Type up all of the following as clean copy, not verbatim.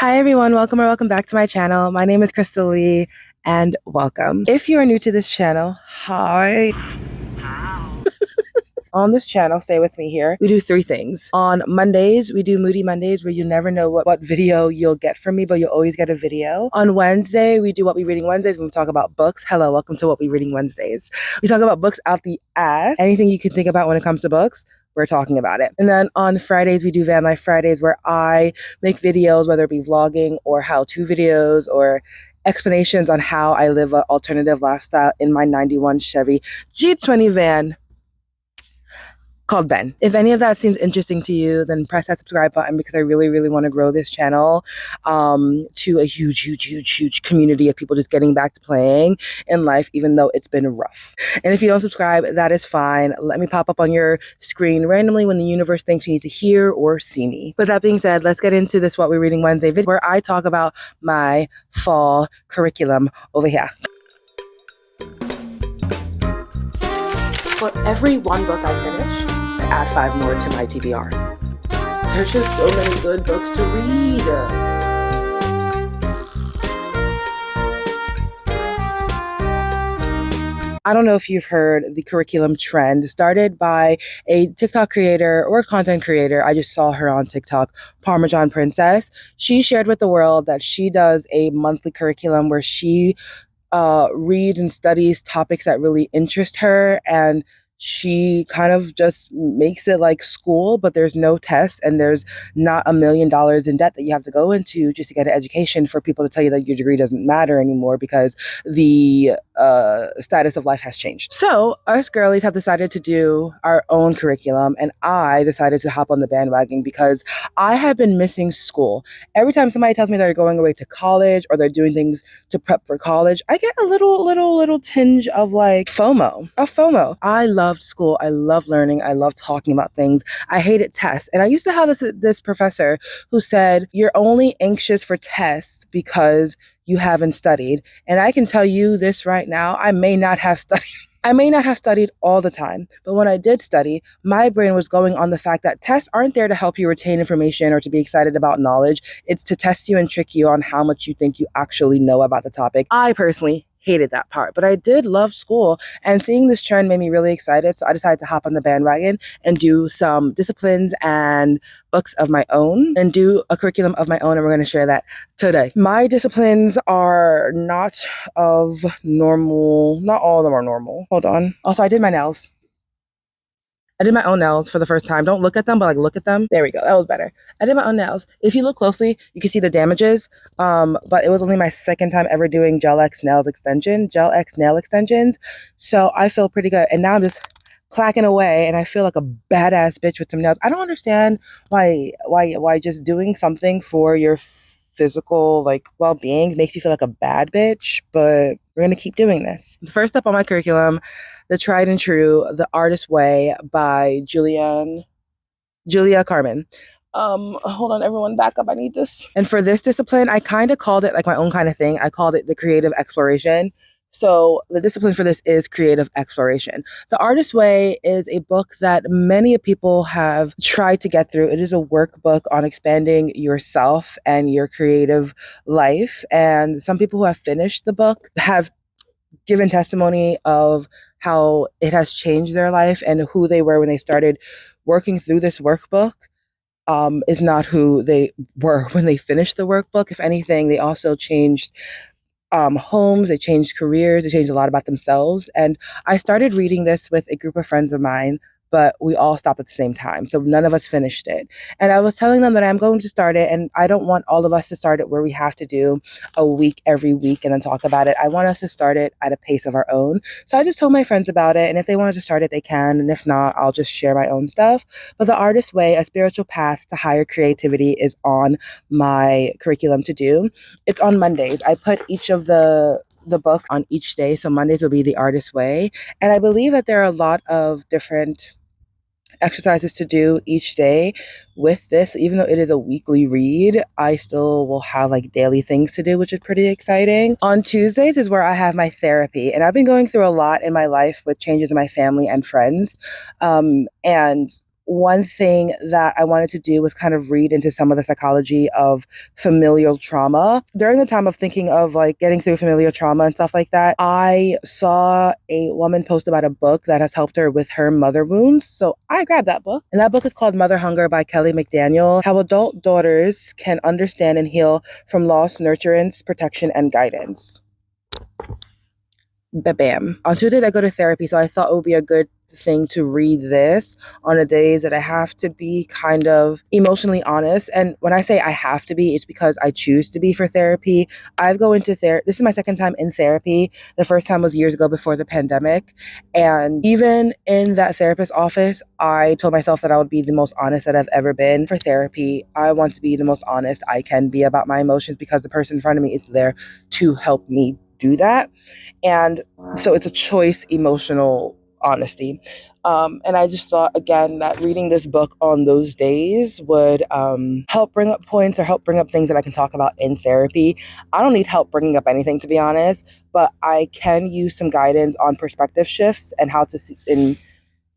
Hi everyone, welcome or welcome back to my channel. My name is Crystal Lee and welcome. If you are new to this channel, hi. On this channel, stay with me here, we do three things. On Mondays, we do Moody Mondays where you never know what video you'll get from me, but you'll always get a video. On Wednesday, we do What We Reading Wednesdays when we talk about books. Hello, welcome to What We Reading Wednesdays. We talk about books out the ass. Anything you can think about when it comes to books, we're talking about it. And then on Fridays, we do Van Life Fridays where I make videos, whether it be vlogging or how-to videos or explanations on how I live an alternative lifestyle in my 91 Chevy G20 van called Ben. If any of that seems interesting to you, then press that subscribe button because I really want to grow this channel to a huge community of people just getting back to playing in life, even though it's been rough. And if you don't subscribe, that is fine. Let me pop up on your screen randomly when the universe thinks you need to hear or see me. With that being said, let's get into this What We're Reading Wednesday video where I talk about my fall curriculum over here. For every one book I finish, I add 5 more to my TBR. There's just so many good books to read. I don't know if you've heard the curriculum trend started by a TikTok creator or content creator. I just saw her on TikTok, Parmesan Princess. She shared with the world that she does a monthly curriculum where she reads and studies topics that really interest her, and she kind of just makes it like school, but there's no tests and there's not $1 million in debt that you have to go into just to get an education for people to tell you that your degree doesn't matter anymore because the status of life has changed. So us girlies have decided to do our own curriculum, and I decided to hop on the bandwagon because I have been missing school. Every time somebody tells me they're going away to college or they're doing things to prep for college, I get a little tinge of like FOMO. I loved school. I love learning. I love talking about things. I hated tests. And I used to have this professor who said, you're only anxious for tests because you haven't studied. And I can tell you this right now, I may not have studied. I may not have studied all the time, but when I did study, my brain was going on the fact that tests aren't there to help you retain information or to be excited about knowledge. It's to test you and trick you on how much you think you actually know about the topic. I personally hated that part, but I did love school, and seeing this trend made me really excited. So I decided to hop on the bandwagon and do some disciplines and books of my own and do a curriculum of my own, and we're going to share that today. My disciplines are not of normal. Not all of them are normal. Hold on. Also, I did my nails. I did my own nails for the first time. Don't look at them, but like look at them. There we go. That was better. I did my own nails. If you look closely, you can see the damages. But it was only my second time ever doing Gel X nail extensions. So I feel pretty good. And now I'm just clacking away and I feel like a badass bitch with some nails. I don't understand why just doing something for your physical like well-being makes you feel like a bad bitch, but we're gonna keep doing this. First up on my curriculum, the tried and true The Artist's Way by Julia Carmen. Hold on, everyone, back up. I need this. And for this discipline, I kind of called it like my own kind of thing. I called it the creative exploration. So the discipline for this is creative exploration. The Artist's Way is a book that many people have tried to get through. It is a workbook on expanding yourself and your creative life. And some people who have finished the book have given testimony of how it has changed their life, and who they were when they started working through this workbook is not who they were when they finished the workbook. If anything, they also changed homes, they changed careers, they changed a lot about themselves. And I started reading this with a group of friends of mine, but we all stopped at the same time. So none of us finished it. And I was telling them that I'm going to start it, and I don't want all of us to start it where we have to do a week every week and then talk about it. I want us to start it at a pace of our own. So I just told my friends about it, and if they wanted to start it, they can. And if not, I'll just share my own stuff. But The Artist's Way, A Spiritual Path to Higher Creativity, is on my curriculum to do. It's on Mondays. I put each of the books on each day. So Mondays will be The Artist's Way. And I believe that there are a lot of different exercises to do each day with this. Even though it is a weekly read, I still will have like daily things to do, which is pretty exciting. On Tuesdays is where I have my therapy, and I've been going through a lot in my life with changes in my family and friends. And one thing that I wanted to do was kind of read into some of the psychology of familial trauma. During the time of thinking of like getting through familial trauma and stuff like that, I saw a woman post about a book that has helped her with her mother wounds. So I grabbed that book. And that book is called Mother Hunger by Kelly McDaniel: How Adult Daughters Can Understand and Heal from Lost Nurturance, Protection, and Guidance. Bam. On Tuesdays, I go to therapy, so I thought it would be a good thing to read this on the days that I have to be kind of emotionally honest. And when I say I have to be, it's because I choose to be for therapy. I go into therapy. This is my second time in therapy. The first time was years ago before the pandemic. And even in that therapist's office, I told myself that I would be the most honest that I've ever been. For therapy, I want to be the most honest I can be about my emotions because the person in front of me is there to help me do that. And so it's a choice, emotional honesty. And I just thought, again, that reading this book on those days would help bring up points or help bring up things that I can talk about in therapy. I don't need help bringing up anything, to be honest, but I can use some guidance on perspective shifts and how to see and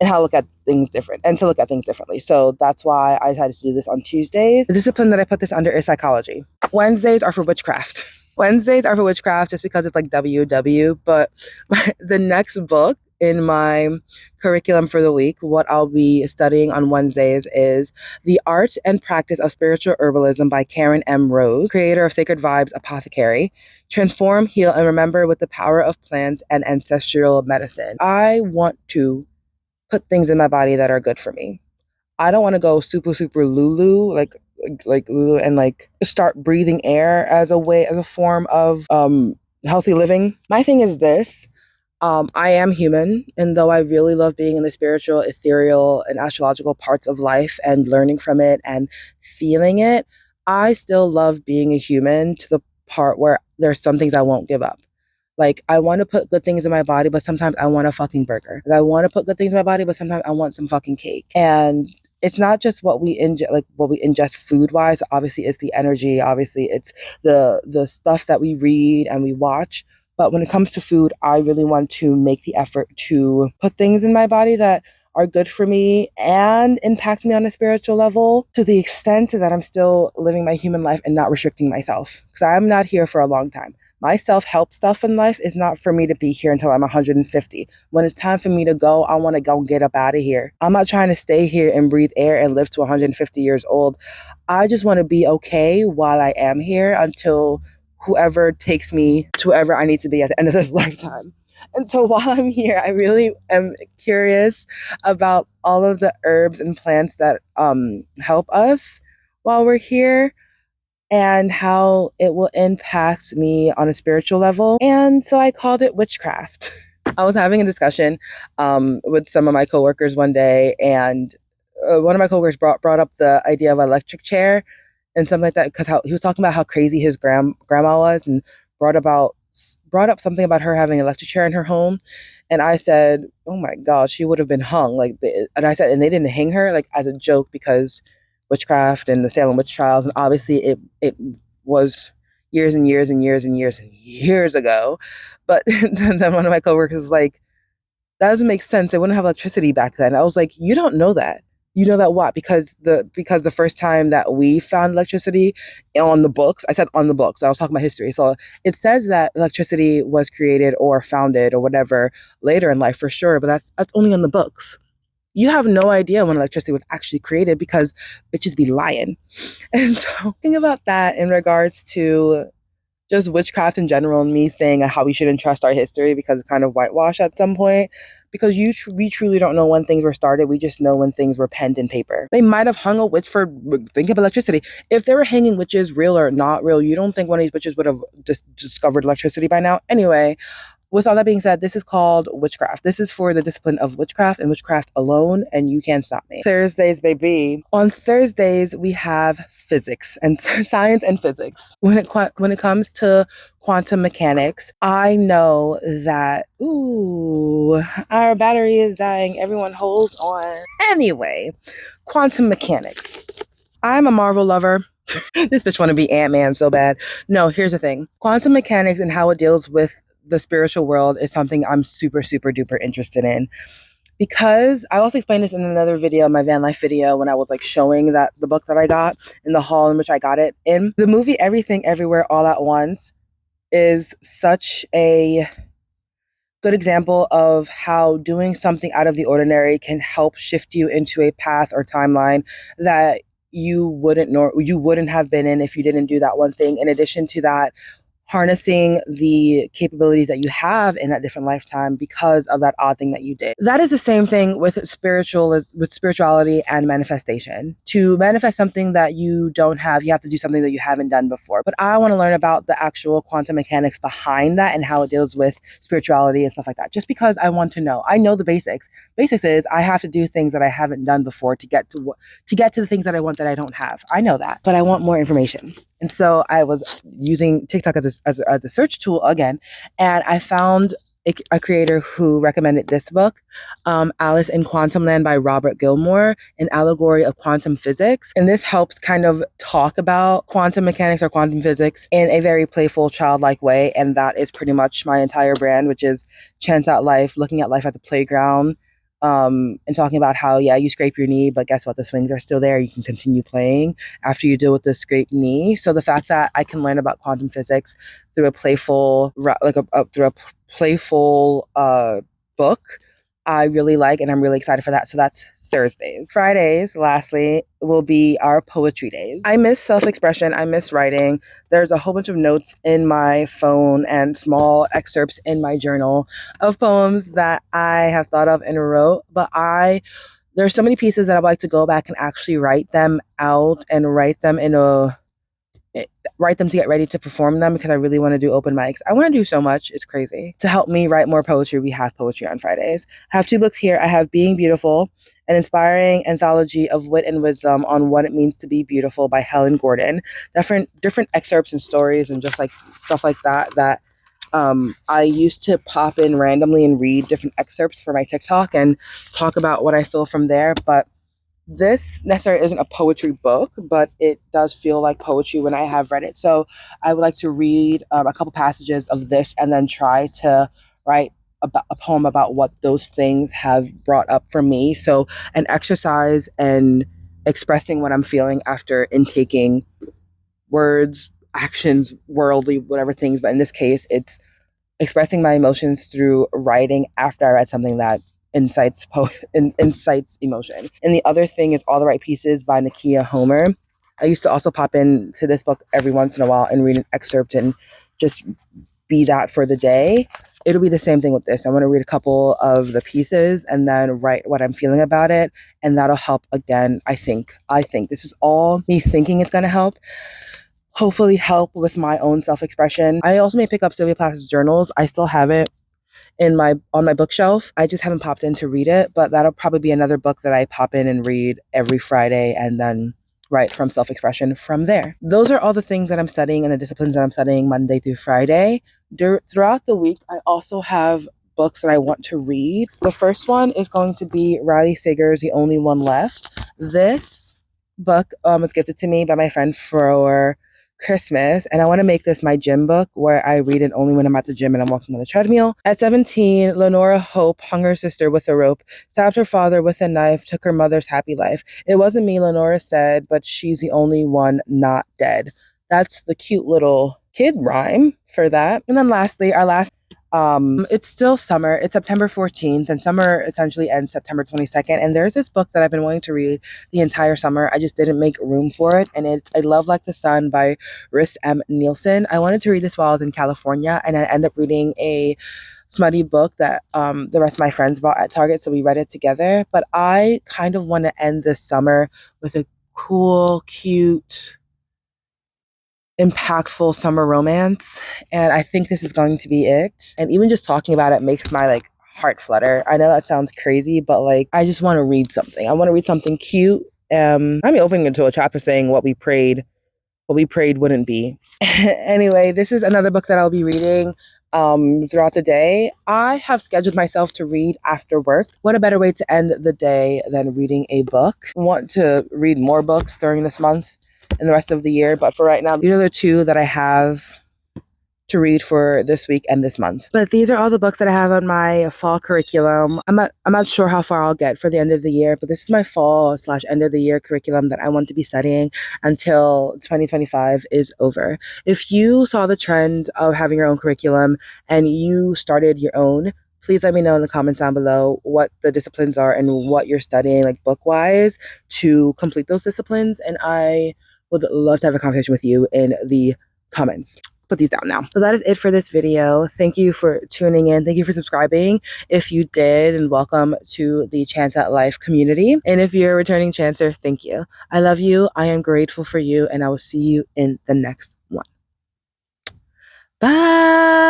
how to look at things different and to look at things differently. So that's why I decided to do this on Tuesdays. The discipline that I put this under is psychology. Wednesdays are for witchcraft. Wednesdays are for witchcraft just because it's like WW, but the next book in my curriculum for the week, what I'll be studying on Wednesdays is The Art and Practice of Spiritual Herbalism by Karen M. Rose, creator of Sacred Vibes Apothecary. Transform, heal, and remember with the power of plants and ancestral medicine. I want to put things in my body that are good for me. I don't want to go super Lulu, like Lulu, and like start breathing air as a form of healthy living. My thing is this. I am human, and though I really love being in the spiritual, ethereal, and astrological parts of life and learning from it and feeling it, I still love being a human to the part where there's some things I won't give up. Like, I want to put good things in my body, but sometimes I want a fucking burger. Like, I want to put good things in my body, but sometimes I want some fucking cake. And it's not just what we ingest, like what we ingest food wise. Obviously, it's the energy. Obviously, it's the stuff that we read and we watch. But when it comes to food, I really want to make the effort to put things in my body that are good for me and impact me on a spiritual level to the extent that I'm still living my human life and not restricting myself. Because I'm not here for a long time. My self-help stuff in life is not for me to be here until I'm 150. When it's time for me to go, I want to go get up out of here. I'm not trying to stay here and breathe air and live to 150 years old. I just want to be okay while I am here until whoever takes me to wherever I need to be at the end of this lifetime. And so while I'm here, I really am curious about all of the herbs and plants that help us while we're here and how it will impact me on a spiritual level. And so I called it witchcraft. I was having a discussion with some of my coworkers one day, and one of my coworkers brought up the idea of an electric chair and something like that, because he was talking about how crazy his grandma was, and brought up something about her having an electric chair in her home. And I said, oh my God, she would have been hung. And I said, and they didn't hang her like as a joke because witchcraft and the Salem witch trials, and obviously it was years and years and years and years and years ago. But then one of my coworkers was like, that doesn't make sense. They wouldn't have electricity back then. I was like, you don't know that. You know that what? Because the first time that we found electricity on the books, I said on the books, I was talking about history. So it says that electricity was created or founded or whatever later in life for sure, but that's only on the books. You have no idea when electricity was actually created because bitches be lying. And so think about that in regards to just witchcraft in general, and me saying how we shouldn't trust our history because it's kind of whitewashed at some point. Because we truly don't know when things were started. We just know when things were penned in paper. They might have hung a witch for thinking of electricity. If they were hanging witches, real or not real, you don't think one of these witches would have discovered electricity by now? Anyway, with all that being said, this is called witchcraft. This is for the discipline of witchcraft and witchcraft alone, and you can't stop me. Thursdays, baby. On Thursdays, we have physics and science and physics. When it comes to quantum mechanics, I know that, our battery is dying. Everyone hold on. Anyway, quantum mechanics. I'm a Marvel lover. This bitch want to be Ant-Man so bad. No, here's the thing. Quantum mechanics and how it deals with the spiritual world is something I'm super duper interested in. because I also explained this in another video, my van life video, when I was like showing that the book that I got in the hall in which I got it in. The movie Everything Everywhere All at Once is such a good example of how doing something out of the ordinary can help shift you into a path or timeline that you wouldn't have been in if you didn't do that one thing. In addition to that, harnessing the capabilities that you have in that different lifetime because of that odd thing that you did. That is the same thing with spirituality and manifestation. To manifest something that you don't have, you have to do something that you haven't done before. But I want to learn about the actual quantum mechanics behind that and how it deals with spirituality and stuff like that. Just because I want to know. I know the basics. Basics is I have to do things that I haven't done before to get to the things that I want that I don't have. I know that, but I want more information. And so I was using TikTok as a search tool again, and I found a creator who recommended this book, Alice in Quantum Land by Robert Gilmore, an allegory of quantum physics. And this helps kind of talk about quantum mechanics or quantum physics in a very playful, childlike way. And that is pretty much my entire brand, which is Chance at Life, looking at life as a playground. And talking about how, yeah, you scrape your knee, but guess what? The swings are still there. You can continue playing after you deal with the scraped knee. So the fact that I can learn about quantum physics through a playful, book, I really like, and I'm really excited for that. So that's Thursdays. Fridays, lastly, will be our poetry days. I miss self-expression. I miss writing. There's a whole bunch of notes in my phone and small excerpts in my journal of poems that I have thought of and wrote, but there's so many pieces that I'd like to go back and actually write them out and write them to get ready to perform them, because I really want to do open mics. I want to do so much. It's crazy. To help me write more poetry, we have poetry on Fridays. I have 2 books here. I have Being Beautiful, an inspiring anthology of wit and wisdom on what it means to be beautiful by Helen Gordon. Different excerpts and stories and just like stuff like that I used to pop in randomly and read different excerpts for my TikTok and talk about what I feel from there. But this necessarily isn't a poetry book, but it does feel like poetry when I have read it. So I would like to read a couple passages of this and then try to write a poem about what those things have brought up for me. So an exercise and expressing what I'm feeling after intaking words, actions, worldly, whatever things. But in this case, it's expressing my emotions through writing after I read something that incites emotion. And the other thing is All the Right Pieces by Nakia Homer. I used to also pop into this book every once in a while and read an excerpt and just be that for the day. It'll be the same thing with this. I want to read a couple of the pieces and then write what I'm feeling about it. And that'll help again, I think. This is all me thinking it's going to help. Hopefully help with my own self-expression. I also may pick up Sylvia Plath's journals. I still have it on my bookshelf. I just haven't popped in to read it, but that'll probably be another book that I pop in and read every Friday and then write from self-expression from there. Those are all the things that I'm studying and the disciplines that I'm studying Monday through Friday. Throughout the week, I also have books that I want to read. The first one is going to be Riley Sager's The Only One Left. This book was gifted to me by my friend for Christmas, and I want to make this my gym book where I read it only when I'm at the gym and I'm walking on the treadmill. At 17, Lenora Hope hung her sister with a rope, stabbed her father with a knife, took her mother's happy life. It wasn't me, Lenora said, but she's the only one not dead. That's the cute little kid rhyme for that. And then lastly, our last it's still summer. It's September 14th, and summer essentially ends September 22nd. And there's this book that I've been wanting to read the entire summer. I just didn't make room for it. And it's A Love Like the Sun by Rhys M. Nielsen. I wanted to read this while I was in California, and I ended up reading a smutty book that the rest of my friends bought at Target. So we read it together. But I kind of want to end this summer with a cool, cute, impactful summer romance, and I think this is going to be it. And even just talking about it makes my heart flutter. I know that sounds crazy, but I just want to read something. I want to read something cute. I'm opening into a chapter saying what we prayed wouldn't be. Anyway, this is another book that I'll be reading throughout the day. I have scheduled myself to read after work. What a better way to end the day than reading a book. I want to read more books during this month and the rest of the year, but for right now, these are the 2 that I have to read for this week and this month. But these are all the books that I have on my fall curriculum. I'm not sure how far I'll get for the end of the year, but this is my fall slash end of the year curriculum that I want to be studying until 2025 is over. If you saw the trend of having your own curriculum and you started your own, please let me know in the comments down below what the disciplines are and what you're studying, like book wise, to complete those disciplines. And I would love to have a conversation with you in the comments. Put these down now. So that is it for this video. Thank you for tuning in. Thank you for subscribing if you did, and welcome to the Chance at Life community. And if you're a returning chancer, thank you. I love you. I am grateful for you, and I will see you in the next one. Bye.